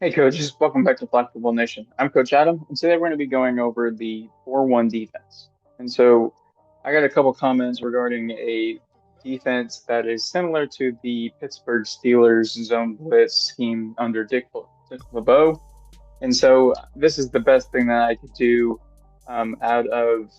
Hey, coaches. Welcome back to Black Football Nation. I'm Coach Adam, and today we're going to be going over the 4-1 defense. And so I got a couple comments regarding a defense that is similar to the Pittsburgh Steelers zone blitz scheme under Dick LeBeau. And so this is the best thing that I could do out of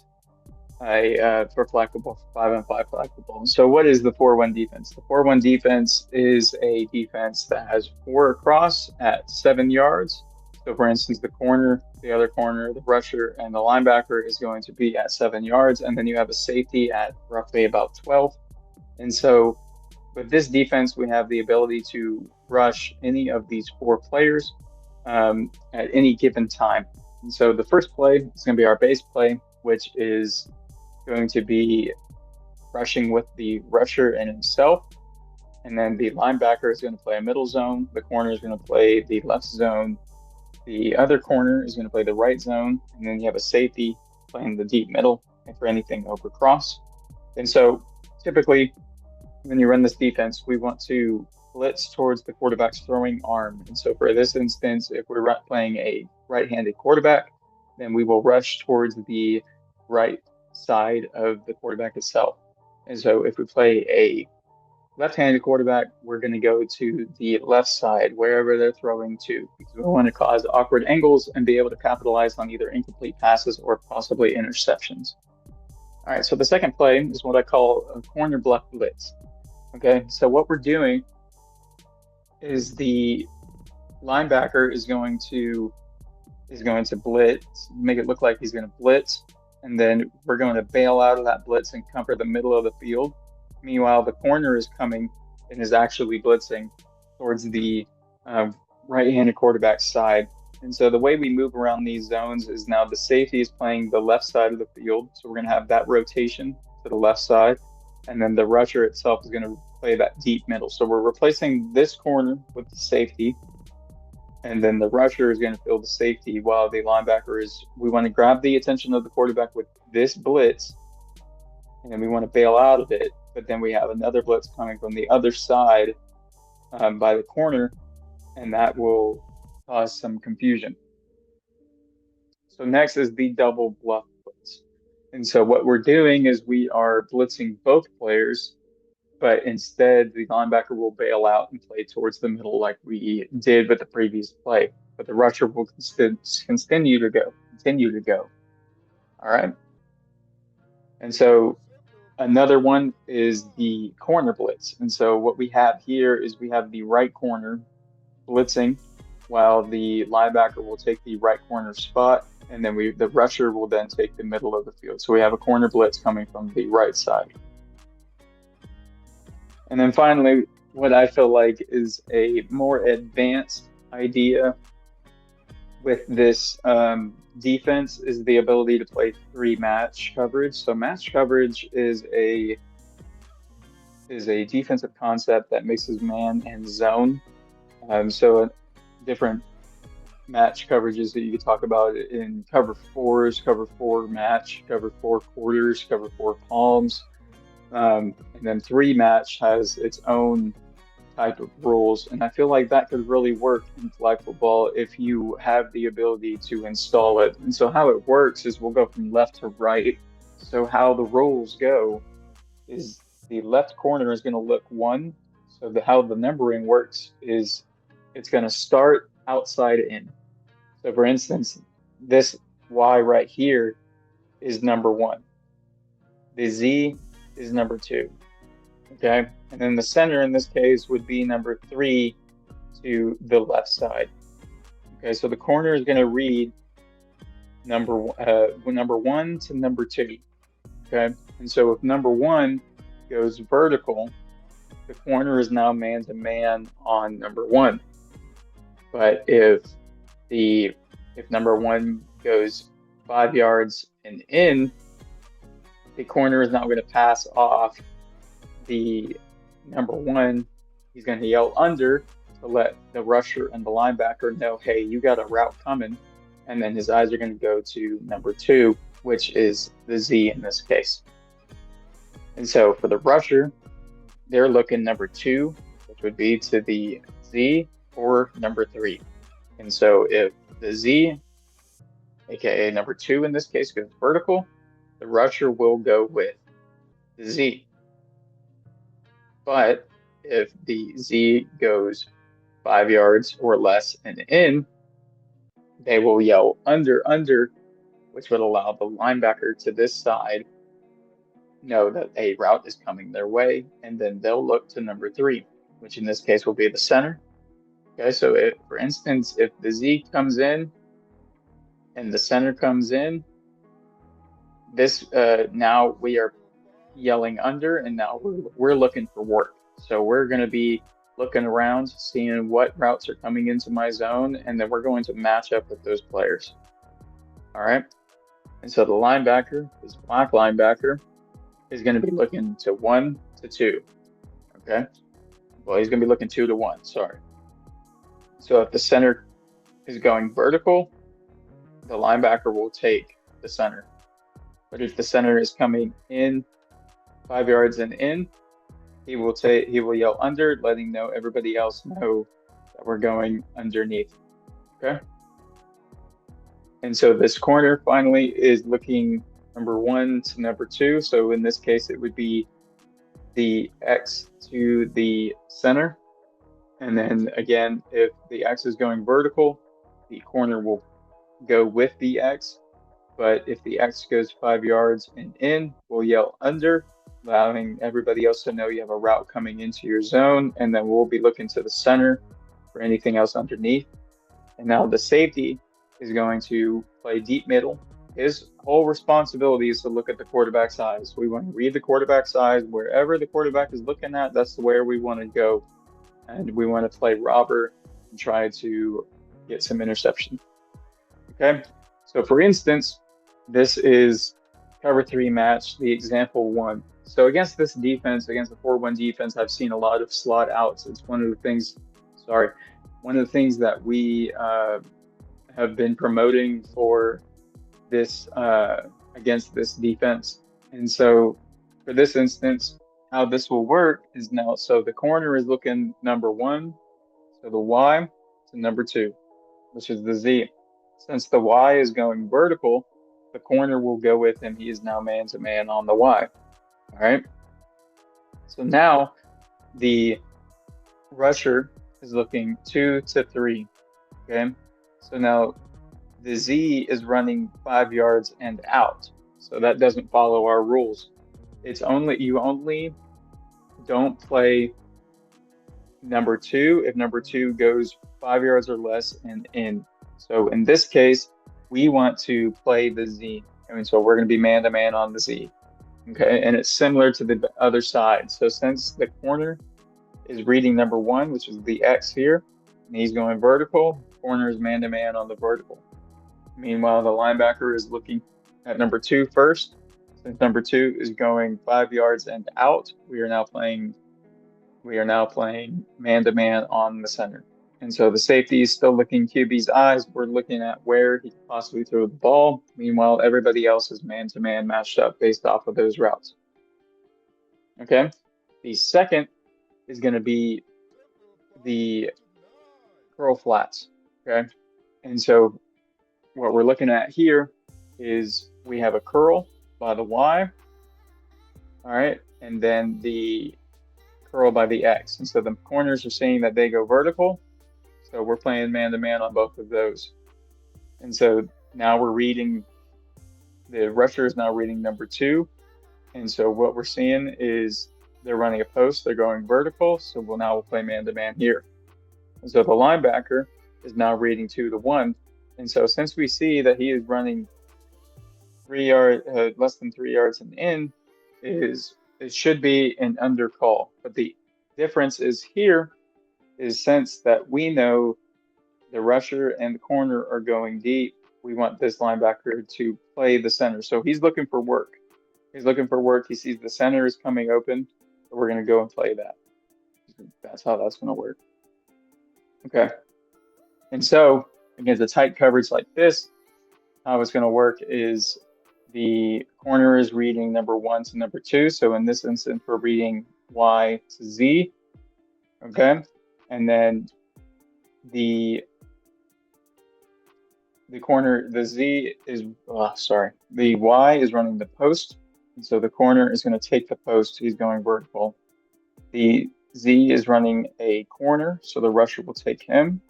for flag football, 5-on-5 flag football. So what is the 4-1 defense? The 4-1 defense is a defense that has four across at 7 yards. So for instance, the corner, the other corner, the rusher, and the linebacker is going to be at 7 yards, and then you have a safety at roughly about 12. And so with this defense, we have the ability to rush any of these four players at any given time. And so the first play is going to be our base play, which is going to be rushing with the rusher and himself. And then the linebacker is going to play a middle zone. The corner is going to play the left zone. The other corner is going to play the right zone. And then you have a safety playing the deep middle and for anything over cross. And so typically, when you run this defense, we want to blitz towards the quarterback's throwing arm. And so for this instance, if we're playing a right-handed quarterback, then we will rush towards the right side of the quarterback itself. And so if we play a left-handed quarterback, we're going to go to the left side, wherever they're throwing to, because we want to cause awkward angles and be able to capitalize on either incomplete passes or possibly interceptions. All right, so the second play is what I call a corner block blitz. Okay, so what we're doing is the linebacker is going to blitz, make it look like he's going to blitz, and then we're going to bail out of that blitz and cover the middle of the field. Meanwhile, the corner is coming and is actually blitzing towards the right-handed quarterback side. And so the way we move around these zones is now the safety is playing the left side of the field. So we're going to have that rotation to the left side. And then the rusher itself is going to play that deep middle. So we're replacing this corner with the safety. And then the rusher is going to fill the safety while the linebacker we want to grab the attention of the quarterback with this blitz. And then we want to bail out of it. But then we have another blitz coming from the other side by the corner. And that will cause some confusion. So next is the double bluff blitz. And so what we're doing is we are blitzing both players, but instead the linebacker will bail out and play towards the middle like we did with the previous play. But the rusher will continue to go. All right. And so another one is the corner blitz. And so what we have here is we have the right corner blitzing while the linebacker will take the right corner spot, and then the rusher will then take the middle of the field. So we have a corner blitz coming from the right side. And then finally, what I feel like is a more advanced idea with this defense is the ability to play three match coverage. So match coverage is a defensive concept that mixes man and zone. So different match coverages that you could talk about in cover fours, cover four match, cover four quarters, cover four palms. And then three match has its own type of rules. And I feel like that could really work in flag football if you have the ability to install it. And so how it works is we'll go from left to right. So how the rules go is the left corner is going to look one. So how the numbering works is it's going to start outside in. So for instance, this Y right here is number one. The Z is number two. Okay. And then the center in this case would be number three to the left side. Okay. So the corner is going to read number one to number two. Okay. And so if number one goes vertical, the corner is now man to man on number one. But if number one goes 5 yards and in, the corner is now going to pass off the number one. He's going to yell under to let the rusher and the linebacker know, hey, you got a route coming. And then his eyes are going to go to number two, which is the Z in this case. And so for the rusher, they're looking number two, which would be to the Z or number three. And so if the Z, aka number 2 in this case, goes vertical, the rusher will go with the Z. But if the Z goes 5 yards or less and in, they will yell under, which would allow the linebacker to this side know that a route is coming their way, and then they'll look to number 3, which in this case will be the center. Okay, so if, for instance, if the Z comes in and the center comes in, this now we are yelling under, and now we're looking for work. So we're going to be looking around, seeing what routes are coming into my zone, and then we're going to match up with those players. All right. And so the linebacker, this black linebacker, is going to be looking to 1 to 2. Okay. Well, he's going to be looking 2 to 1. Sorry. So if the center is going vertical, the linebacker will take the center. But if the center is coming in 5 yards and in, he will yell under, letting everybody else know that we're going underneath. Okay. And so this corner finally is looking number 1 to number 2. So in this case, it would be the X to the center. And then again, if the X is going vertical, the corner will go with the X. But if the X goes 5 yards and in, we'll yell under, allowing everybody else to know you have a route coming into your zone. And then we'll be looking to the center for anything else underneath. And now the safety is going to play deep middle. His whole responsibility is to look at the quarterback's eyes. We want to read the quarterback's eyes. Wherever the quarterback is looking at, that's where we want to go. And we want to play robber and try to get some interception. Okay, so for instance, this is cover 3 match, the example 1. So against this defense, against the 4-1 defense, I've seen a lot of slot outs. It's one of the things that we have been promoting for this against this defense. And so for this instance, how this will work is now, so the corner is looking number 1, so the Y to number 2, which is the Z. Since the Y is going vertical, the corner will go with him. He is now man-to-man on the Y. All right. So now the rusher is looking 2 to 3. Okay. So now the Z is running 5 yards and out. So that doesn't follow our rules. You only don't play number 2 if number 2 goes 5 yards or less and in. So in this case, we want to play the Z. So we're going to be man-to-man on the Z. Okay, and it's similar to the other side. So since the corner is reading number 1, which is the X here, and he's going vertical, corner is man-to-man on the vertical. Meanwhile, the linebacker is looking at number 2 first. Since number 2 is going 5 yards and out, we are now playing man-to-man on the center. And so the safety is still looking QB's eyes. We're looking at where he could possibly throw the ball. Meanwhile, everybody else is man-to-man matched up based off of those routes. Okay. The second is going to be the curl flats. Okay. And so what we're looking at here is we have a curl by the Y. All right. And then the curl by the X. And so the corners are saying that they go vertical. So we're playing man-to-man on both of those. And so now the rusher is now reading number 2. And so what we're seeing is they're running a post, they're going vertical. So we'll play man-to-man here. And so the linebacker is now reading 2 to 1. And so since we see that he is running less than 3 yards and in, it should be an under call. But the difference is here is since that we know the rusher and the corner are going deep, we want this linebacker to play the center. So he's looking for work. He sees the center is coming open, so we're going to go and play that. That's how that's going to work. Okay. And so against a tight coverage like this, how it's going to work is the corner is reading number 1 to number 2. So in this instance, we're reading Y to Z. Okay. And then the the corner, the Z is, sorry, the Y is running the post. And so the corner is going to take the post. He's going vertical. The Z is running a corner, so the rusher will take him.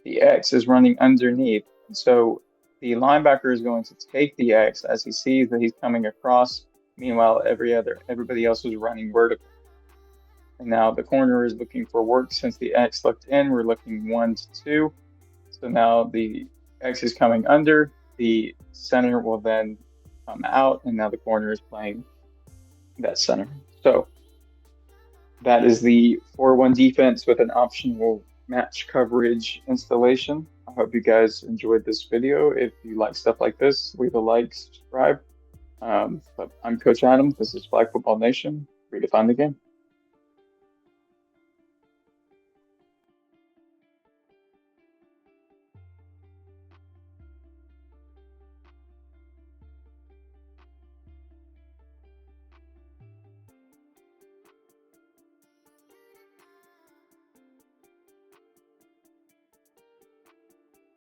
The X is running underneath. And so the linebacker is going to take the X as he sees that he's coming across. Meanwhile, everybody else is running vertical. And now the corner is looking for work since the X looked in. We're looking 1 to 2. So now the X is coming under. The center will then come out, and now the corner is playing that center. So that is the 4-1 defense with an optional match coverage installation. I hope you guys enjoyed this video. If you like stuff like this, leave a like, subscribe. But I'm Coach Adam. This is Flag Football Nation. Redefine the game.